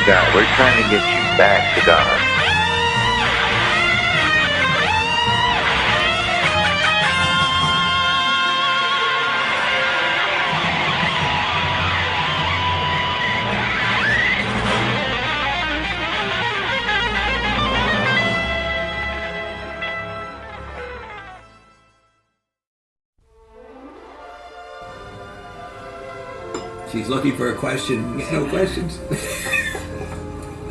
God. We're trying to get you back to God. She's looking for a question. No questions.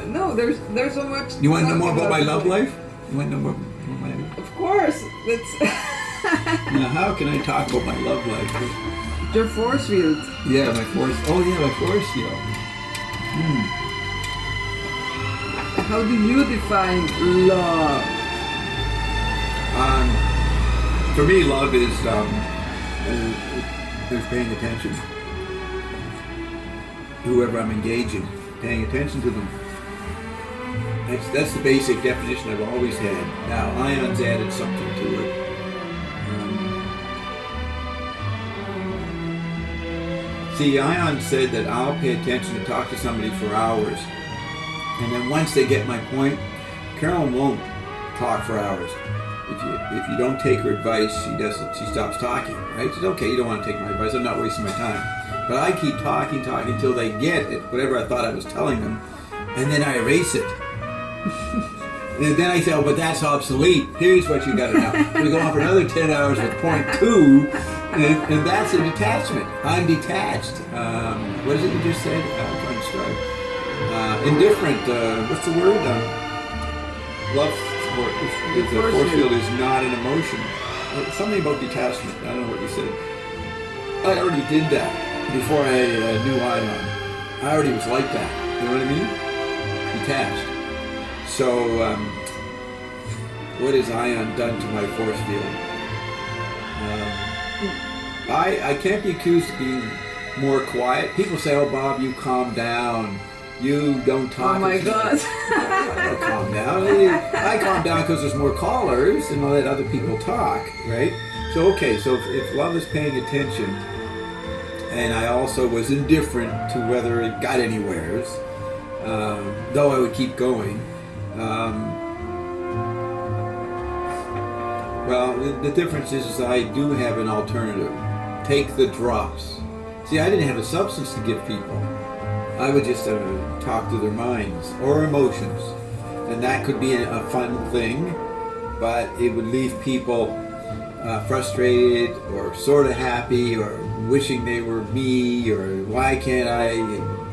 No, there's so much. You want to know more about my love life? You want to know more about my life? Of course. That's Now, how can I talk about my love life? your force field. Yeah, my force. Oh, yeah, my force field. How do you define love? For me, love is paying attention. Whoever I'm engaging, paying attention to them. That's the basic definition I've always had. Now, Ion's added something to it. See, Ion said that I'll pay attention to talk to somebody for hours. And then once they get my point, Carolyn won't talk for hours. If you don't take her advice, she stops talking, right? She says, okay, you don't want to take my advice, I'm not wasting my time. But I keep talking until they get it, whatever I thought I was telling them, and then I erase it. And then I say, oh, but that's obsolete. Here's what you got to know. We go on for another 10 hours with point 2, and that's a detachment. I'm detached. What is it you just said? I'm trying to describe. Indifferent. What's the word? Love. The force field is not an emotion. Something about detachment. I don't know what you said. I already did that before I knew Ion. I already was like that. You know what I mean? Detached. So, what has Ion done to my force field? I can't be accused of being more quiet. People say, "Oh, Bob, you calm down. You don't talk." Oh my God. I don't calm down. I calm down because there's more callers and I'll let other people talk, right? So, okay, so if love is paying attention, and I also was indifferent to whether it got anywheres, though I would keep going. Well, the difference is I do have an alternative. Take the drops. See, I didn't have a substance to give people. I would just talk to their minds or emotions. And that could be a fun thing, but it would leave people frustrated or sort of happy or wishing they were me, or why can't I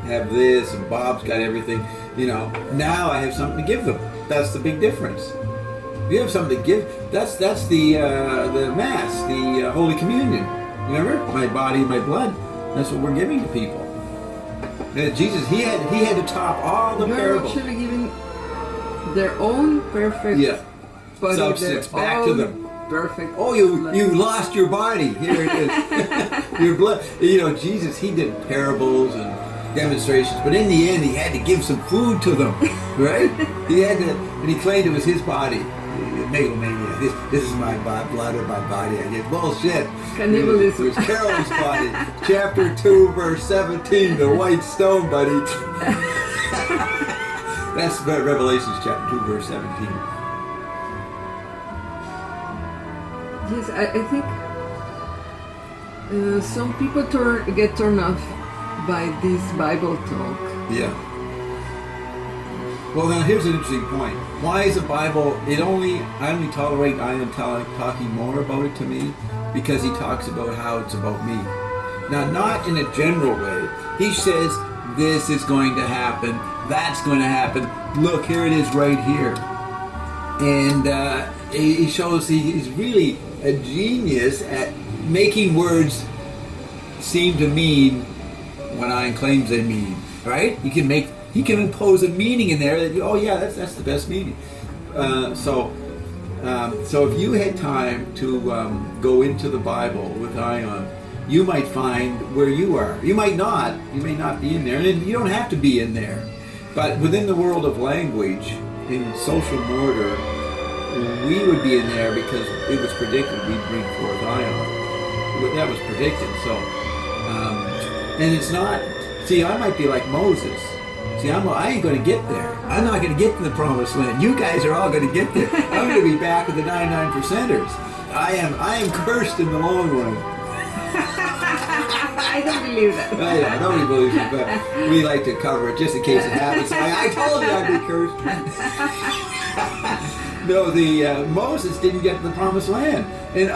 have this, and Bob's got everything. You know, now I have something to give them. That's the big difference. If you have something to give, that's the Mass, the Holy Communion. Remember? My body, my blood. That's what we're giving to people. Jesus, he had to top all the parables. You're actually giving their own perfect body, substance back to them. Perfect. Oh, you lost your body. Here it is. Your blood. You know, Jesus, he did parables and demonstrations, but in the end, he had to give some food to them, right? He had to, and he claimed it was his body. Megalomania. This is my blood or my body. I get bullshit. Cannibalism. It was Carolyn's body. Chapter 2, verse 17, the white stone, buddy. That's Revelations chapter 2, verse 17. Yes, I think some people get turned off by this Bible talk. Yeah. Well, now here's an interesting point. Why is the Bible? I only tolerate Ian talking more about it to me because he talks about how it's about me. Now, not in a general way. He says this is going to happen, that's going to happen. Look, here it is right here, and he shows he's really a genius at making words seem to mean what Ian claims they mean. Right? He can impose a meaning in there that, oh yeah, that's the best meaning. So if you had time to go into the Bible with Ion, you might find where you are. You may not be in there, and you don't have to be in there. But within the world of language, in social order, we would be in there because it was predicted we'd bring forth Ion. That was predicted. So, and it's not. See, I might be like Moses. See, I ain't going to get there. I'm not going to get to the promised land. You guys are all going to get there. I'm going to be back with the 99 percenters. I am cursed in the long run. I don't believe that. I know, nobody believes it, but we like to cover it just in case it happens. I told you I'd be cursed. No, Moses didn't get to the promised land. And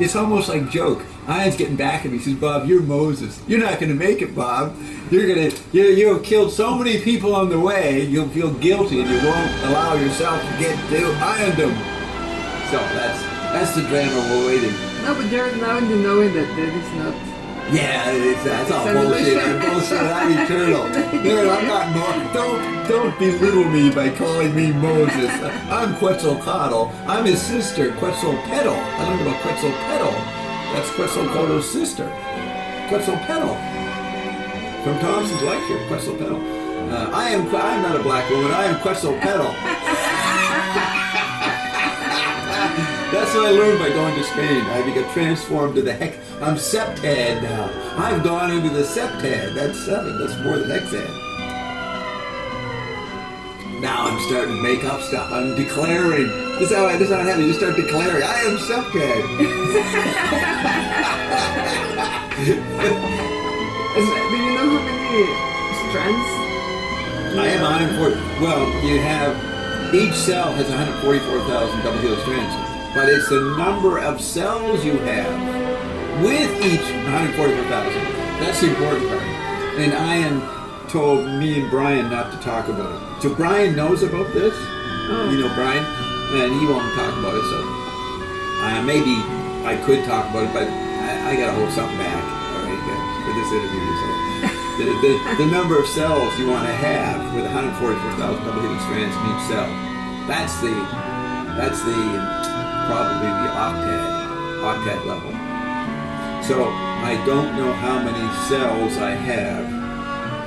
it's almost like a joke. Ian's getting back at me. He says, Bob, you're Moses. You're not going to make it, Bob. You've killed so many people on the way, you'll feel guilty and you won't allow yourself to get to Iandom. So that's the drama we're waiting. No, but you're now in the knowing that is not. Yeah, that's all bullshit. I'm eternal. No, I'm not don't belittle me by calling me Moses. I'm Quetzalcoatl. I'm his sister, Quetzalpetatl. I learned about Quetzalpetatl. That's Quetzalcoatl's sister, Quetzalpetatl. From Thompson's lecture, Quetzalpetatl. I'm not a black woman. I am Quetzalpetatl. That's what I learned by going to Spain. I got transformed to the hex. I'm septad now. I've gone into the septad. That's 7. That's more than hexad. Now I'm starting to make up stuff. I'm declaring. This is how it happens. You start declaring. I am septad. Do you know how many strands? I am 140. Well, you have each cell has 144,000 double helix strands. But it's the number of cells you have with each 144,000. That's the important part. And Ian told me and Brian not to talk about it. So Brian knows about this. You know Brian, and he won't talk about it. So maybe I could talk about it, but I got to hold something back. All right, guys, for this interview. So the number of cells you want to have with 144,000 double helix strands in each cell. That's the probably the octet level. So I don't know how many cells I have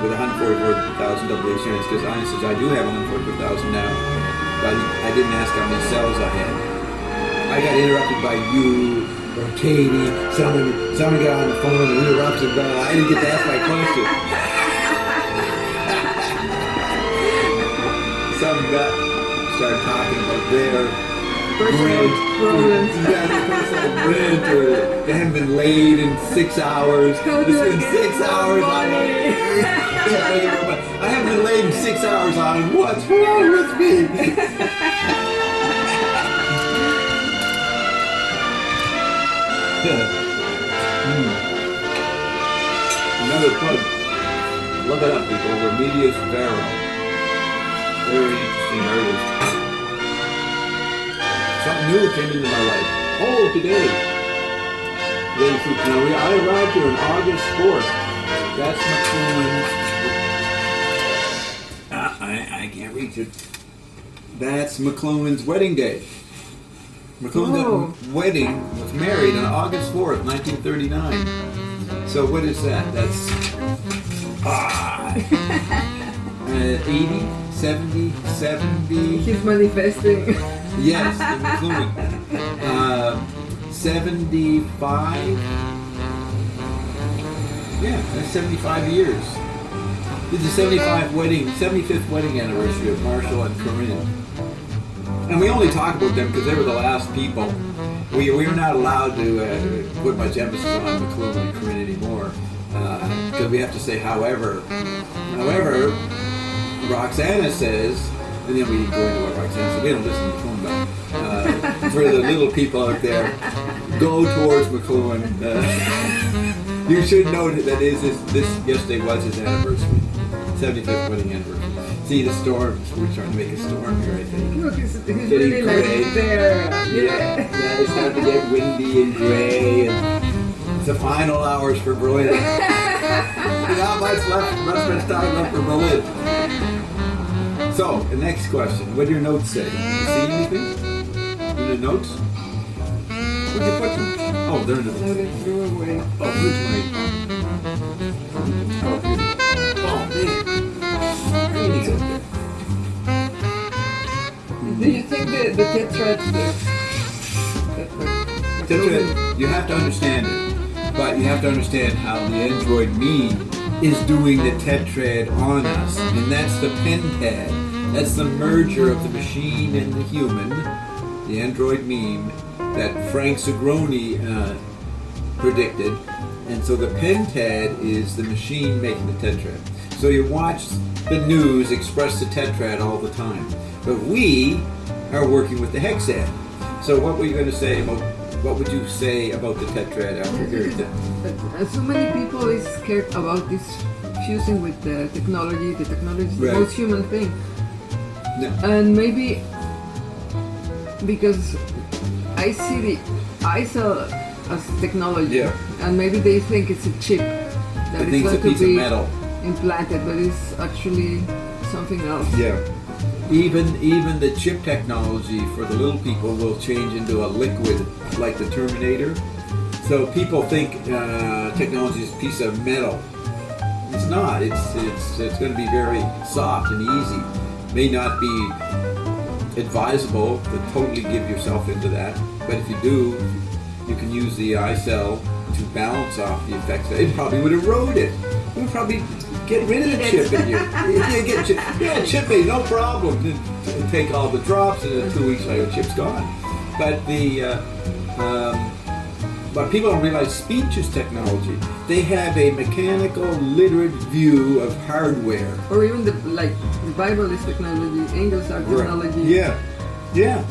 with 144,000 double helix strands, because Ian says I do have 144,000 now, but I didn't ask how many cells I had. I got interrupted by you or Katie. Someone got on the phone and interrupted. I didn't get to ask my question. Some got started talking about their Personal problems. Yeah, personal rent, or they haven't been laid in 6 hours. It's been 6 hours on it. I haven't been laid in 6 hours on it. What's wrong with me? Another plug. Look it up, people. Remedios Vero. Very interesting artist. Something new came into my life. Oh, today. Now, I arrived here on August 4th. That's McLuhan's. I can't reach it. That's McLuhan's wedding day. McLuhan's wedding was married on August 4th, 1939. So what is that? That's 80, 70, 70. He's manifesting. Yes, including 75. Yeah, that's 75 years. This is the 75th wedding anniversary of Marshall and Corinne. And we only talk about them because they were the last people. We were not allowed to put much emphasis on McLuhan and Corinne anymore, because we have to say however. However, Roxana says, and then we go into what Roxana says. We don't listen to McLuhan, but for the little people out there, go towards McLuhan. You should know that this yesterday was his anniversary, 75th wedding anniversary. See the storm? We're trying to make a storm here, I think. Look, he's really like there. Yeah, it's starting to get windy and gray, and it's the final hours for Berlin. Not much time left for Berlin. So, the next question. What do your notes say? Do you see anything in the notes? Where'd you put them? Oh, they're in the... No, they threw away. Oh, where's my... Oh, here. Oh, man. Rainy's up there. Do you think the tetrad... You have to understand it. But you have to understand how the android me is doing the tetrad on us, and that's the pentad. That's the merger of the machine and the human, the android meme that Frank Zagroni predicted. And so the pentad is the machine making the tetrad. So you watch the news express the tetrad all the time. But we are working with the hexad. So what were you going to say about, what would you say about the tetrad after hearing that? So many people is scared about this fusing with the technology. The technology is the Right. most human thing. No. And maybe because I see the ISO as technology, Yeah. and maybe they think it's a chip I that is think it's a going to piece of be metal. implanted, but it's actually something else. Yeah. Even the chip technology for the little people will change into a liquid like the Terminator. So people think technology is a piece of metal. It's not. It's going to be very soft and easy. May not be advisable to totally give yourself into that, but if you do, you can use the eye cell to balance off the effects. It probably would erode it. It would probably get rid of the chip in you. Chip me, no problem. Take all the drops, and in 2 weeks later, the chip's gone. But but people don't realize speech is technology. They have a mechanical, literate view of hardware. Or even the Bible is technology, angels are technology. Yeah, yeah.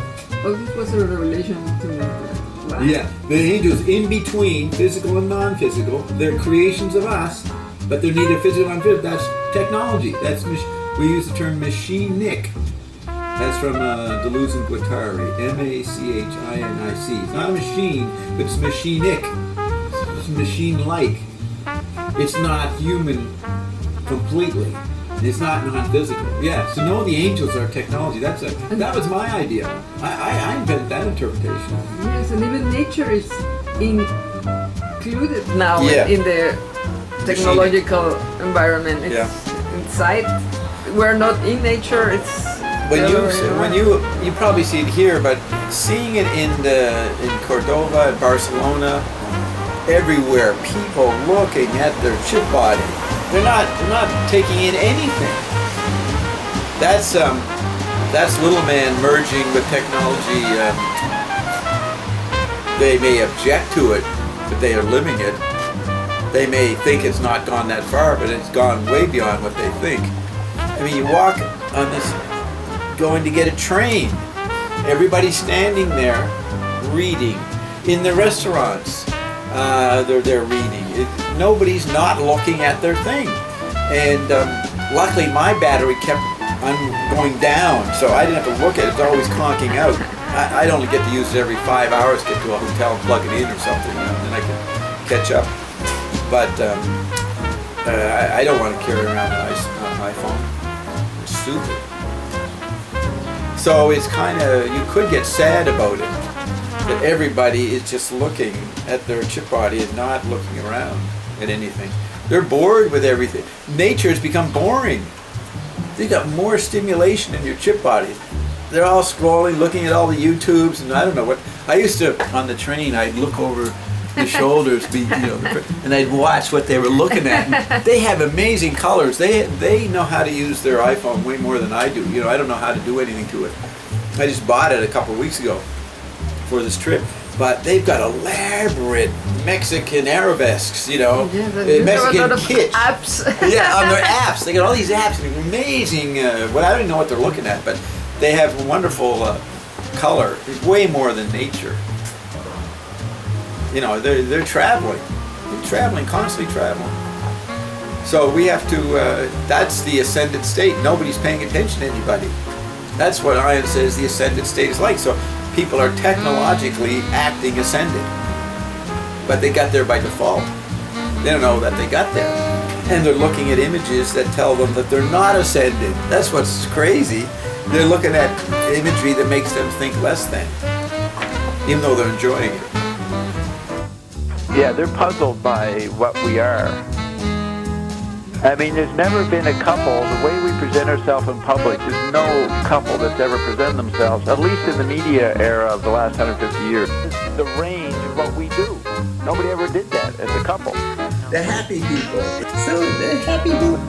Oh, this was a revelation to me. Wow. Yeah, the angels in between physical and non-physical, they're creations of us, but they're neither physical nor non-physical. That's technology. We use the term machinic. That's from Deleuze and Guattari, Machinic. It's not a machine, but it's machinic. It's machine-like. It's not human completely. It's not non-physical. Yeah, so no, the angels are technology. That was my idea. I invented that interpretation. Yes, and even nature is included now Yeah. in the technological environment. It's inside. We're not in nature. It's When you probably see it here, but seeing it in Cordova, and Barcelona, everywhere, people looking at their chip body. They're not taking in anything. That's little man merging with technology. They may object to it, but they are living it. They may think it's not gone that far, but it's gone way beyond what they think. I mean, you walk on this, going to get a train. Everybody's standing there reading. In the restaurants, they're reading. Nobody's not looking at their thing. And luckily my battery kept on going down, so I didn't have to look at it. It's always conking out. I'd only get to use it every 5 hours, get to a hotel and plug it in or something, and then I can catch up. But I don't want to carry around an iPhone. It's stupid. So it's kind of, you could get sad about it, that everybody is just looking at their chip body and not looking around at anything. They're bored with everything. Nature has become boring. You got more stimulation in your chip body. They're all scrolling, looking at all the YouTubes, and I don't know what. I used to, on the train, I'd look over the shoulders, and I'd watch what they were looking at. And they have amazing colors. They know how to use their iPhone way more than I do. I don't know how to do anything to it. I just bought it a couple of weeks ago for this trip. But they've got elaborate Mexican arabesques, Mexican kitsch. Apps. Yeah, on their apps. They got all these apps, amazing. I don't even know what they're looking at, but they have wonderful color. It's way more than nature. They're traveling. They're traveling, constantly traveling. So we have to, that's the ascended state. Nobody's paying attention to anybody. That's what Ian says the ascended state is like. So people are technologically acting ascended. But they got there by default. They don't know that they got there. And they're looking at images that tell them that they're not ascended. That's what's crazy. They're looking at imagery that makes them think less than, even though they're enjoying it. Yeah, they're puzzled by what we are. I mean, there's never been a couple, the way we present ourselves in public, there's no couple that's ever presented themselves, at least in the media era of the last 150 years. This is the range of what we do. Nobody ever did that as a couple. the happy people. So the happy people.